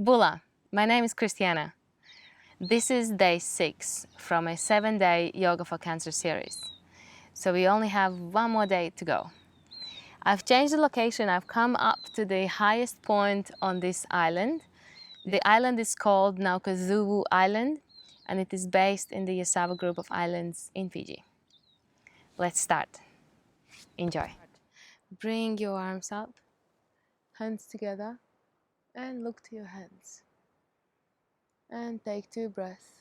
Bula, my name is Christiana. This is day 6 from a 7-day Yoga for Cancer series. So we only have one more day to go. I've changed the location. I've come up to the highest point on this island. The island is called Naukazuvu Island, and it is based in the Yasawa group of islands in Fiji. Let's start. Enjoy. Bring your arms up, hands together, and look to your hands. And take 2 breaths.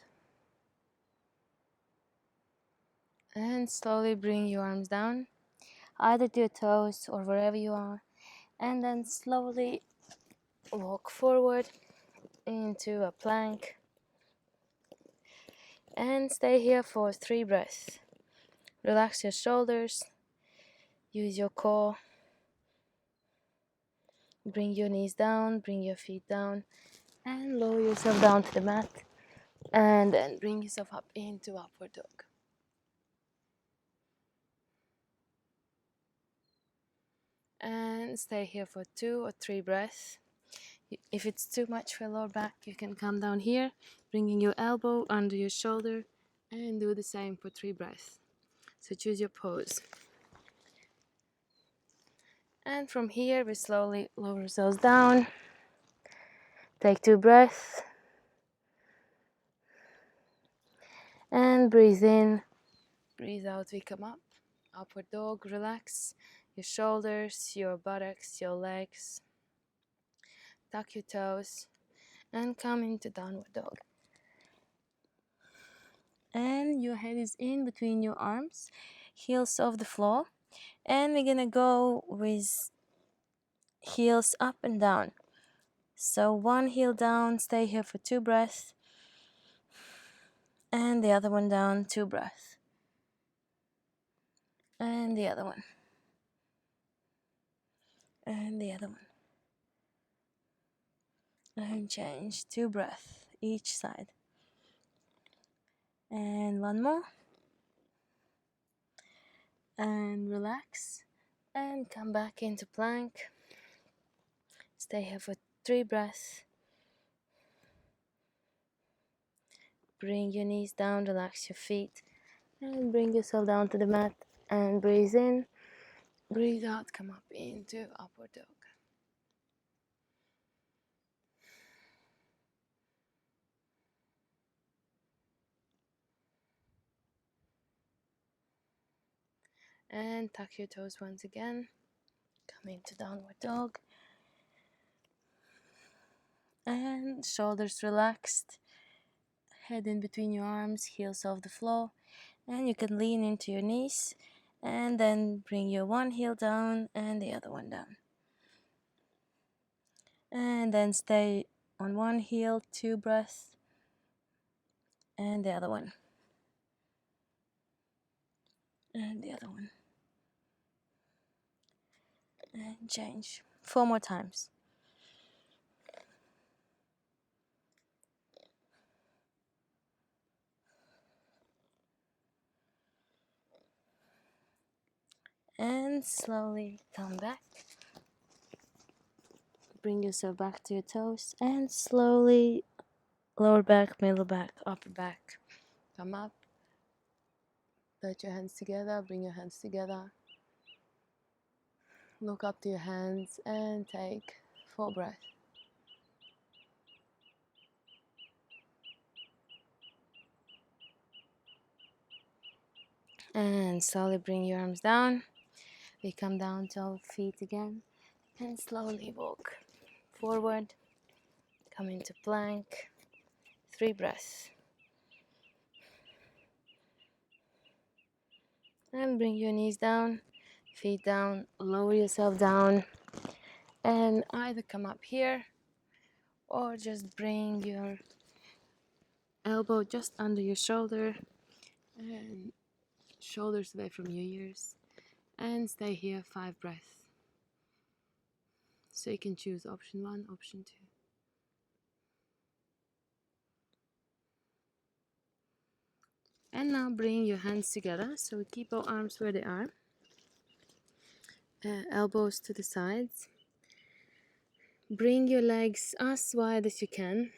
And slowly bring your arms down, either to your toes or wherever you are. And then slowly walk forward into a plank. And stay here for 3 breaths. Relax your shoulders. Use your core. Bring your knees down, bring your feet down. And lower yourself down to the mat. And then bring yourself up into upward dog. And stay here for 2 or 3 breaths. If it's too much for your lower back, you can come down here, bringing your elbow under your shoulder, and do the same for 3 breaths. So choose your pose. And from here, we slowly lower ourselves down. Take 2 breaths. And breathe in. Breathe out, we come up. Upward dog, relax your shoulders, your buttocks, your legs. Tuck your toes and come into downward dog. And your head is in between your arms, heels off the floor. And we're gonna go with heels up and down. So one heel down, stay here for 2 breaths. And the other one down, 2 breaths. And the other one. And the other one. And change, 2 breaths each side. And one more. And relax. And come back into plank. Stay here for 3 breaths. Bring your knees down, relax your feet. And bring yourself down to the mat. And breathe in. Breathe out, come up into upward dog. And tuck your toes once again. Come into downward dog. And shoulders relaxed. Head in between your arms, heels off the floor. And you can lean into your knees. And then bring your one heel down and the other one down. And then stay on one heel, 2 breaths. And the other one. And the other one. And change 4 more times. And slowly come back. Bring yourself back to your toes and slowly lower back, middle back, upper back. Come up. Put your hands together, bring your hands together. Look up to your hands and take 4 breaths. And slowly bring your arms down. We come down to our feet again and slowly walk forward. Come into plank. 3 breaths. And bring your knees down, feet down, lower yourself down. And either come up here or just bring your elbow just under your shoulder and shoulders away from your ears. And stay here 5 breaths. So you can choose option 1, option 2. And now bring your hands together. So we keep our arms where they are. Elbows to the sides. Bring your legs as wide as you can,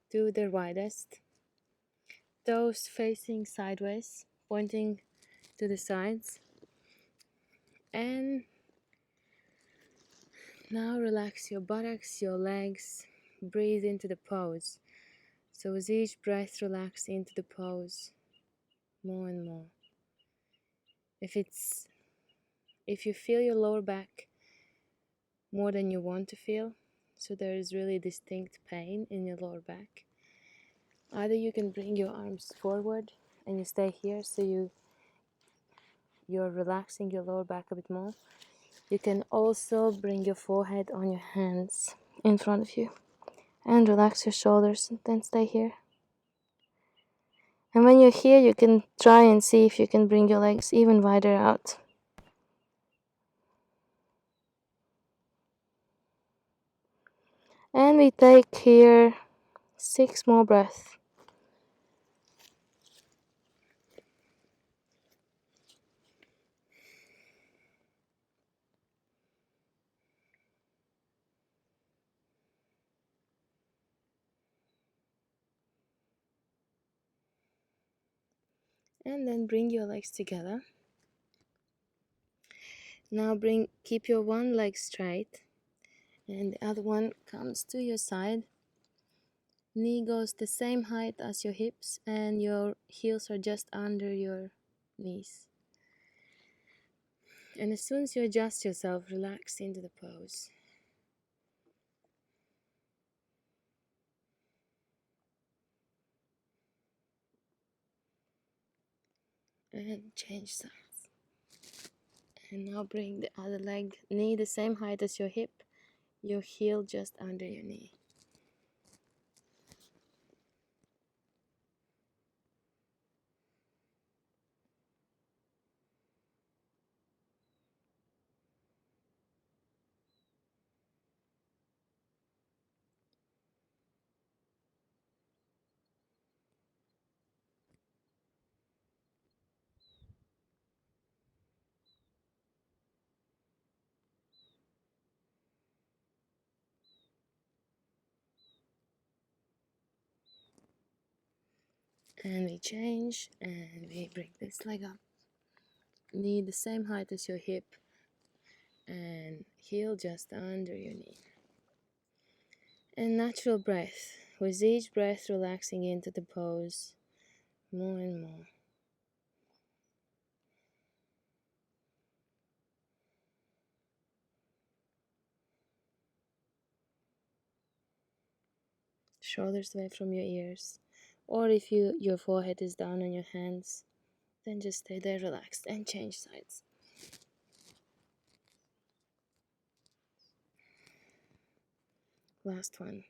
to their widest. Toes facing sideways, pointing to the sides. And now relax your buttocks, your legs. Breathe into the pose. So with each breath, relax into the pose more and more. If you feel your lower back more than you want to feel, so there is really distinct pain in your lower back, either you can bring your arms forward and you stay here, so you're relaxing your lower back a bit more. You can also bring your forehead on your hands in front of you and relax your shoulders and then stay here. And when you're here, you can try and see if you can bring your legs even wider out. And we take here 6 more breaths. And then bring your legs together. Now keep your one leg straight and the other one comes to your side. Knee goes the same height as your hips and your heels are just under your knees. And as soon as you adjust yourself, relax into the pose. And change sides. And now bring the other leg, knee the same height as your hip, your heel just under your knee. And we change and we bring this leg up. Knee the same height as your hip and heel just under your knee. And natural breath. With each breath, relaxing into the pose more and more. Shoulders away from your ears. Or if your forehead is down on your hands, then just stay there relaxed and change sides. Last one.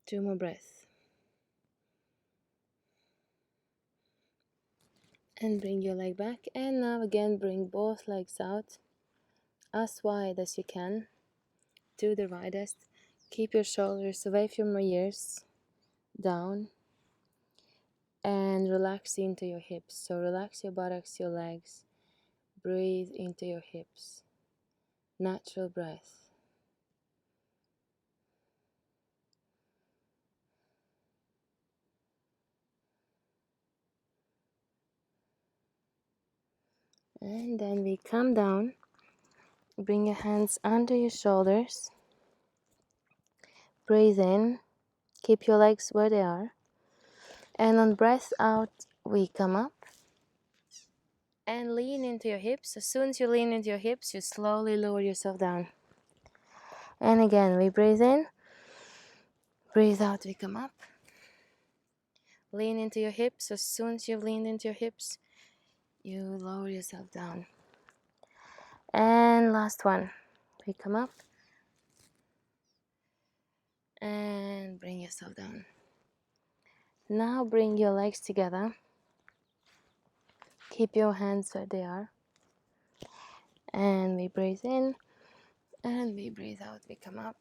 2 more breaths. And bring your leg back. And now again, bring both legs out as wide as you can to the widest. Keep your shoulders away from your ears, down, and relax into your hips. So relax your buttocks, your legs. Breathe into your hips. Natural breath. And then we come down. Bring your hands under your shoulders. Breathe in. Keep your legs where they are. And on breath out, we come up. And lean into your hips. As soon as you lean into your hips, you slowly lower yourself down. And again, we breathe in. Breathe out, we come up. Lean into your hips. As soon as you've leaned into your hips, you lower yourself down. And last one. We come up. And bring yourself down. Now bring your legs together. Keep your hands where they are. And we breathe in. And we breathe out. We come up.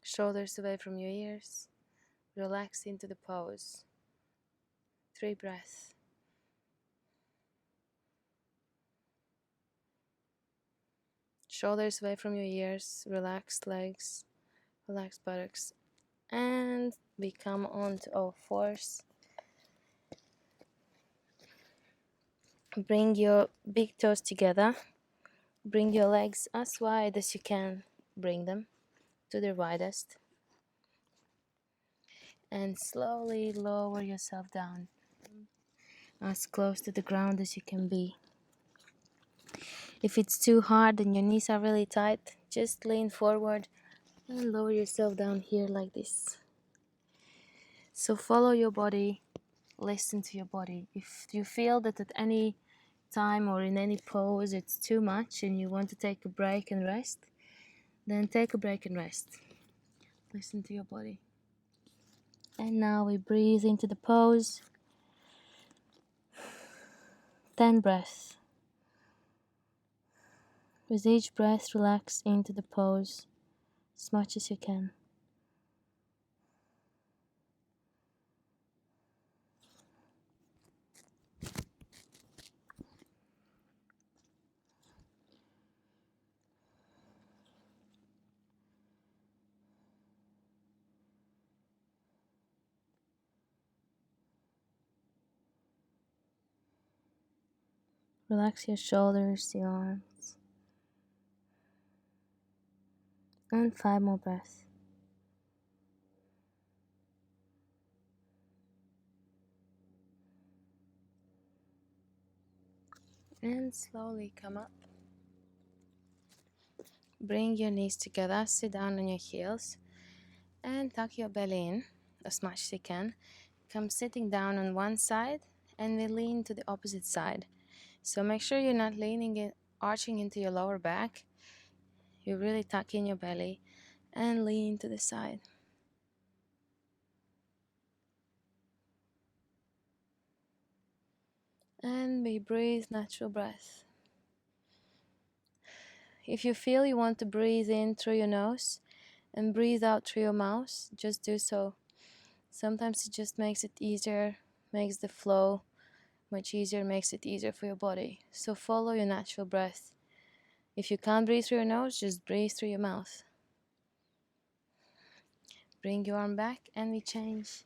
Shoulders away from your ears. Relax into the pose. 3 breaths. shoulders away from your ears, relax legs, relax buttocks, and we come onto all fours. Bring your big toes together. Bring your legs as wide as you can. Bring them to their widest. And slowly lower yourself down as close to the ground as you can be. If it's too hard and your knees are really tight, just lean forward and lower yourself down here like this. So follow your body, listen to your body. If you feel that at any time or in any pose it's too much and you want to take a break and rest, then take a break and rest. Listen to your body. And now we breathe into the pose. 10 breaths. With each breath, relax into the pose as much as you can. Relax your shoulders, your arms. And 5 more breaths. And slowly come up. Bring your knees together, sit down on your heels, and tuck your belly in as much as you can. Come sitting down on one side, and we lean to the opposite side. So make sure you're not arching into your lower back. You really tuck in your belly and lean to the side. And we breathe natural breath. If you feel you want to breathe in through your nose and breathe out through your mouth, just do so. Sometimes it just makes it easier, makes the flow much easier, makes it easier for your body. So follow your natural breath. If you can't breathe through your nose, just breathe through your mouth. Bring your arm back and we change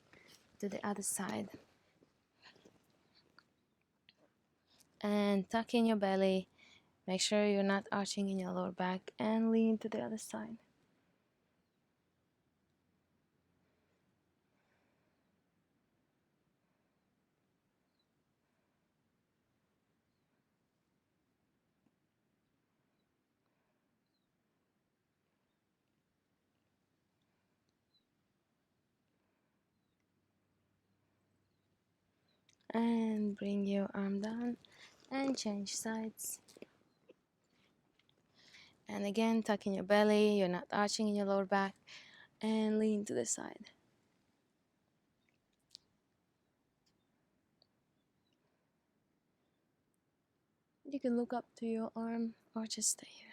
to the other side. And tuck in your belly. Make sure you're not arching in your lower back and lean to the other side. And bring your arm down and change sides. And again, tuck in your belly, you're not arching in your lower back, and lean to the side. You can look up to your arm or just stay here.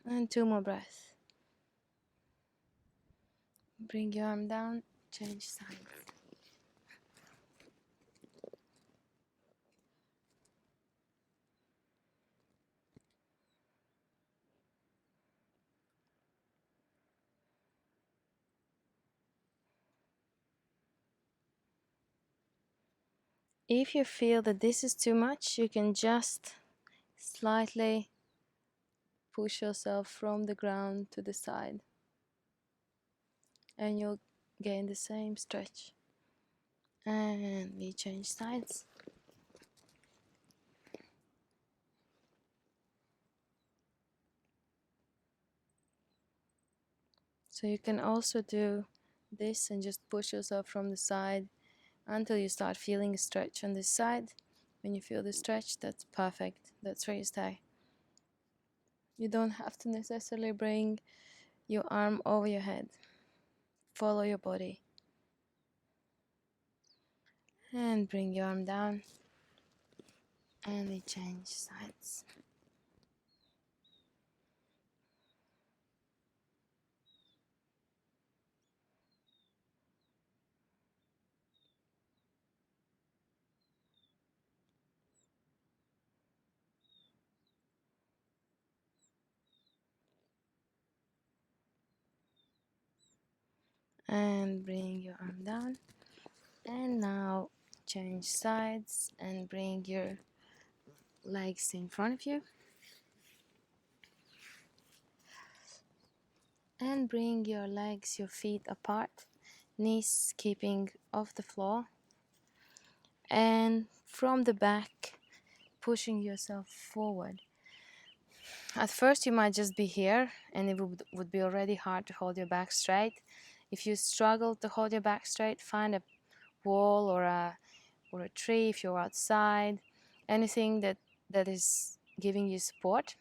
And 2 more breaths. Bring your arm down, change sides. If you feel that this is too much, you can just slightly push yourself from the ground to the side, and you'll gain the same stretch. And we change sides. So you can also do this and just push yourself from the side until you start feeling a stretch on this side. When you feel the stretch, that's perfect. That's where you stay. You don't have to necessarily bring your arm over your head. Follow your body. And bring your arm down. And we change sides. and bring your arm down. And now change sides and bring your legs in front of you. And bring your legs, your feet apart, knees keeping off the floor. And from the back, pushing yourself forward. At first you might just be here and it would be already hard to hold your back straight. If you struggle to hold your back straight, find a wall or a tree if you're outside, anything that is giving you support.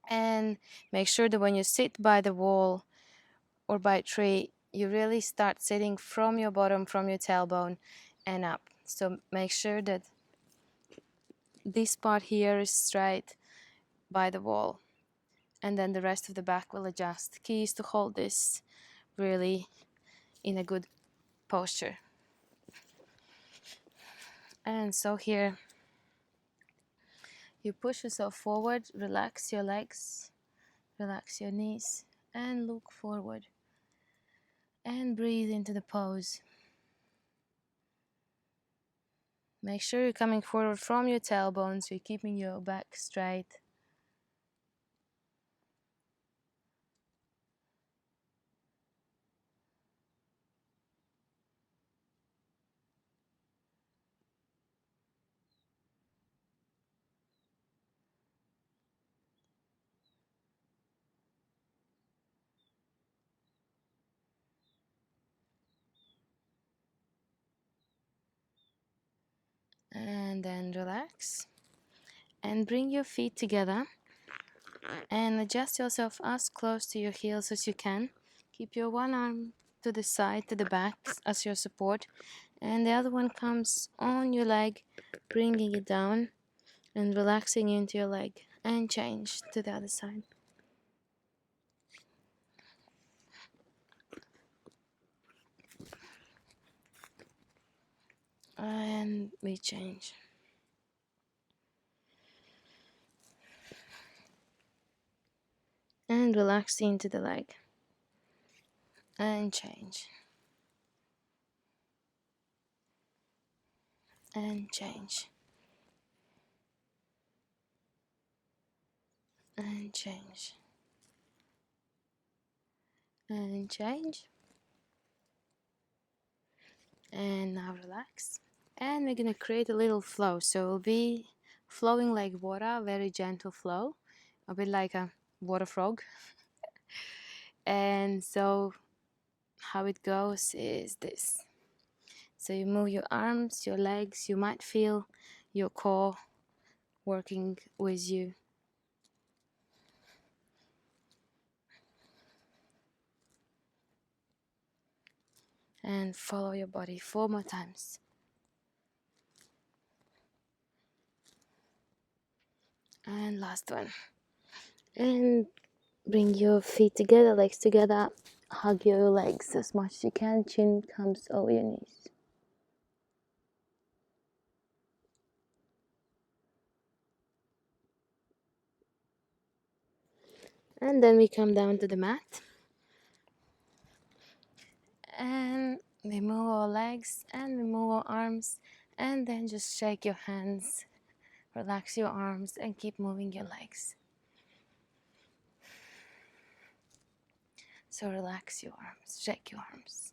And make sure that when you sit by the wall or by a tree, you really start sitting from your bottom, from your tailbone and up. So make sure that this part here is straight by the wall, and then the rest of the back will adjust. Key is to hold this really in a good posture. And so here you push yourself forward, relax your legs, relax your knees, and look forward and breathe into the pose. Make sure you're coming forward from your tailbone, so you're keeping your back straight. And then relax and bring your feet together and adjust yourself as close to your heels as you can. Keep your one arm to the side, to the back as your support, and the other one comes on your leg, bringing it down and relaxing into your leg, and change to the other side. And we change. And relax into the leg. And change. And change. And change. And change. And now relax. And we're gonna create a little flow. So it'll be flowing like water, very gentle flow, a bit like a water frog. And so how it goes is this. So you move your arms, your legs, you might feel your core working with you. And follow your body 4 more times. And last one. And bring your feet together, legs together. Hug your legs as much as you can. Chin comes over your knees. And then we come down to the mat. And we move our legs and we move our arms. And then just shake your hands. Relax your arms and keep moving your legs. So relax your arms, shake your arms.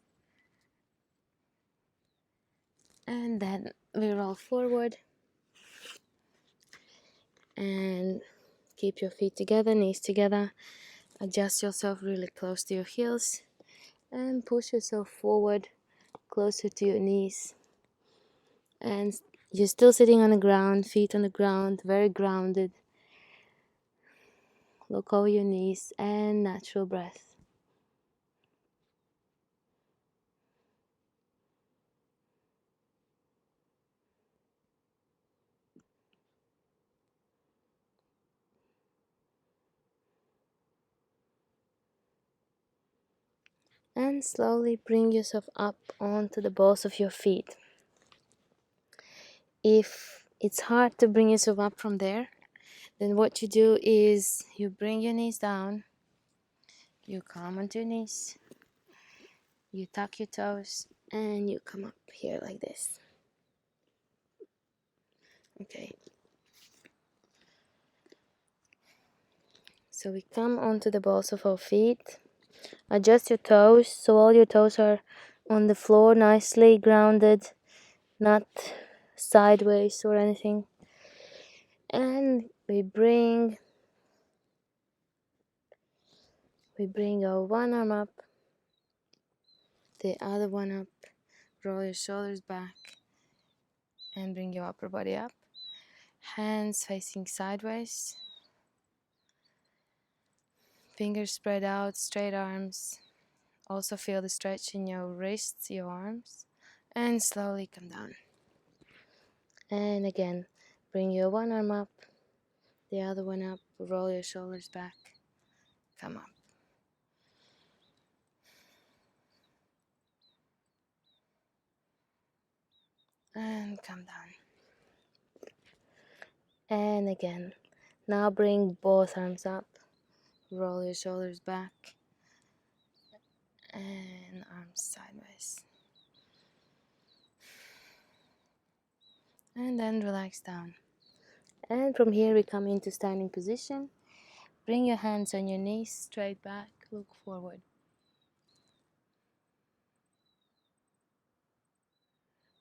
And then we roll forward. And keep your feet together, knees together. Adjust yourself really close to your heels. And push yourself forward, closer to your knees. And you're still sitting on the ground, feet on the ground, very grounded. Look over your knees and natural breath. And slowly bring yourself up onto the balls of your feet. If it's hard to bring yourself up from there, then what you do is you bring your knees down, you come onto your knees, You tuck your toes and you come up here like this. Okay. So we come onto the balls of our feet. Adjust your toes so all your toes are on the floor, nicely grounded, not sideways or anything. And we bring our one arm up, the other one up, roll your shoulders back, and bring your upper body up. Hands facing sideways. Fingers spread out, straight arms. Also feel the stretch in your wrists, your arms. And slowly come down. And again, bring your one arm up, the other one up, roll your shoulders back, come up. And come down. And again. Now bring both arms up, roll your shoulders back, and arms sideways. And then relax down. And from here we come into standing position. Bring your hands on your knees, straight back, look forward.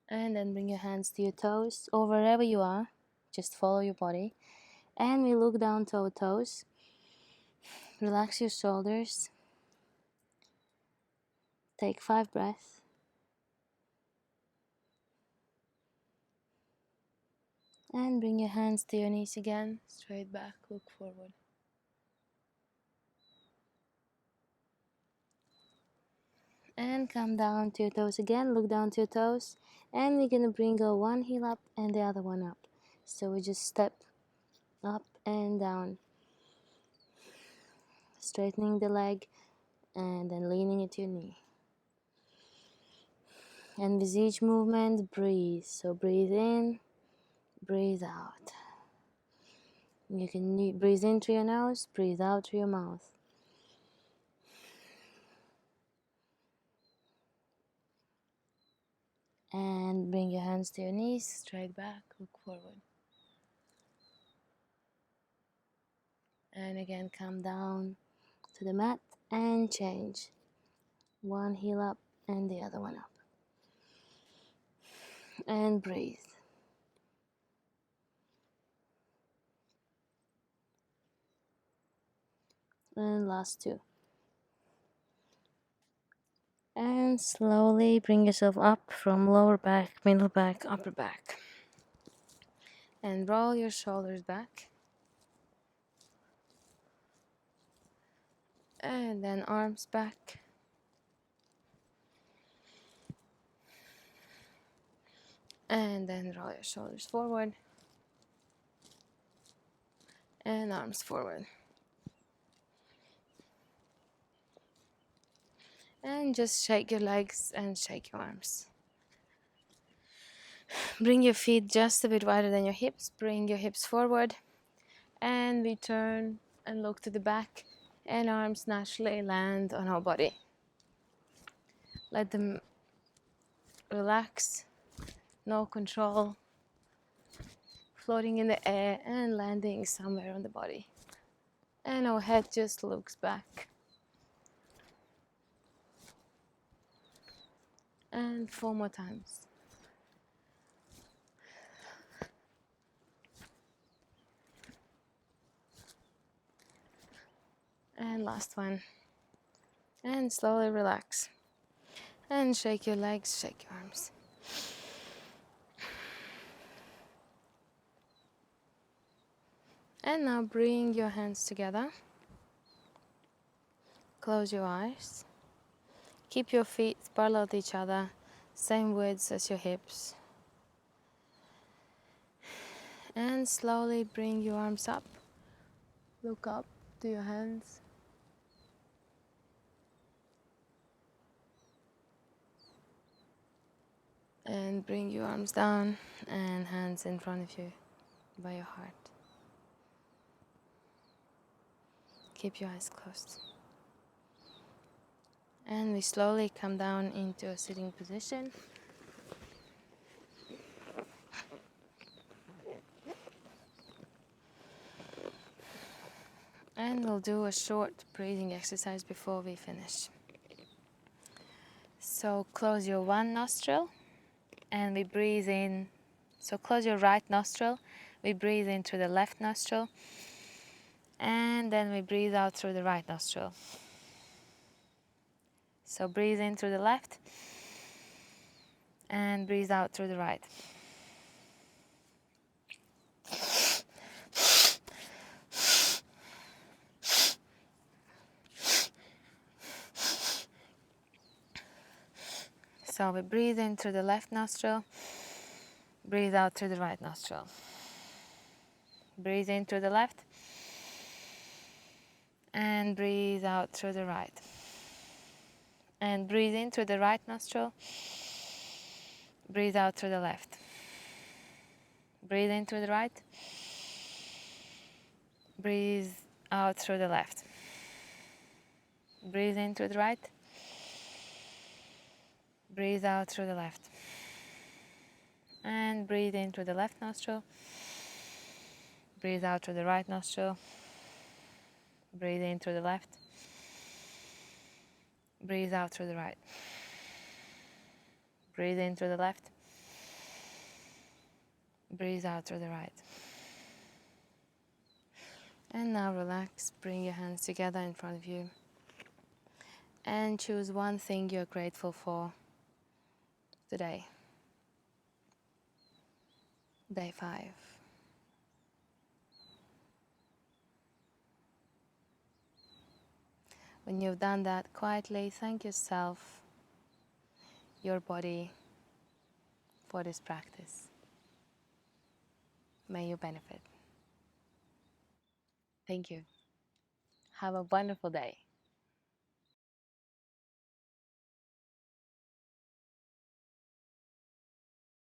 And then bring your hands to your toes, or wherever you are, just follow your body. And we look down to our toes. Relax your shoulders. Take 5 breaths. And bring your hands to your knees again, straight back, look forward. And come down to your toes again, look down to your toes. And we're gonna bring our one heel up and the other one up. So we just step up and down, straightening the leg and then leaning into your knee. And with each movement, breathe. So breathe in, breathe out. You can breathe in through your nose, breathe out through your mouth. And bring your hands to your knees, straight back, look forward. And again, come down to the mat and change. One heel up and the other one up. And breathe. And last two. And slowly bring yourself up from lower back, middle back, upper back. And roll your shoulders back. And then arms back. And then roll your shoulders forward. And arms forward. And just shake your legs and shake your arms. Bring your feet just a bit wider than your hips. Bring your hips forward. And we turn and look to the back. And arms naturally land on our body. Let them relax. No control. Floating in the air and landing somewhere on the body. And our head just looks back. And 4 more times. And last one. And slowly relax. And shake your legs, shake your arms. And now bring your hands together. Close your eyes. Keep your feet parallel to each other, same width as your hips. And slowly bring your arms up. Look up to your hands. And bring your arms down and hands in front of you by your heart. Keep your eyes closed. And we slowly come down into a sitting position. And we'll do a short breathing exercise before we finish. So close your one nostril and we breathe in. So close your right nostril, we breathe in through the left nostril, and then we breathe out through the right nostril. So breathe in through the left and breathe out through the right. So we breathe in through the left nostril, breathe out through the right nostril. Breathe in through the left and breathe out through the right. And breathe in through the right nostril, breathe out through the left. Breathe in through the right, breathe out through the left. Breathe in through the right, breathe out through the left. And breathe in through the left nostril, breathe out through the right nostril, breathe in through the left, breathe out through the right. Breathe in through the left, breathe out through the right. And now relax, bring your hands together in front of you and choose one thing you're grateful for today. Day 5. When you've done that quietly, thank yourself, your body, for this practice. May you benefit. Thank you. Have a wonderful day.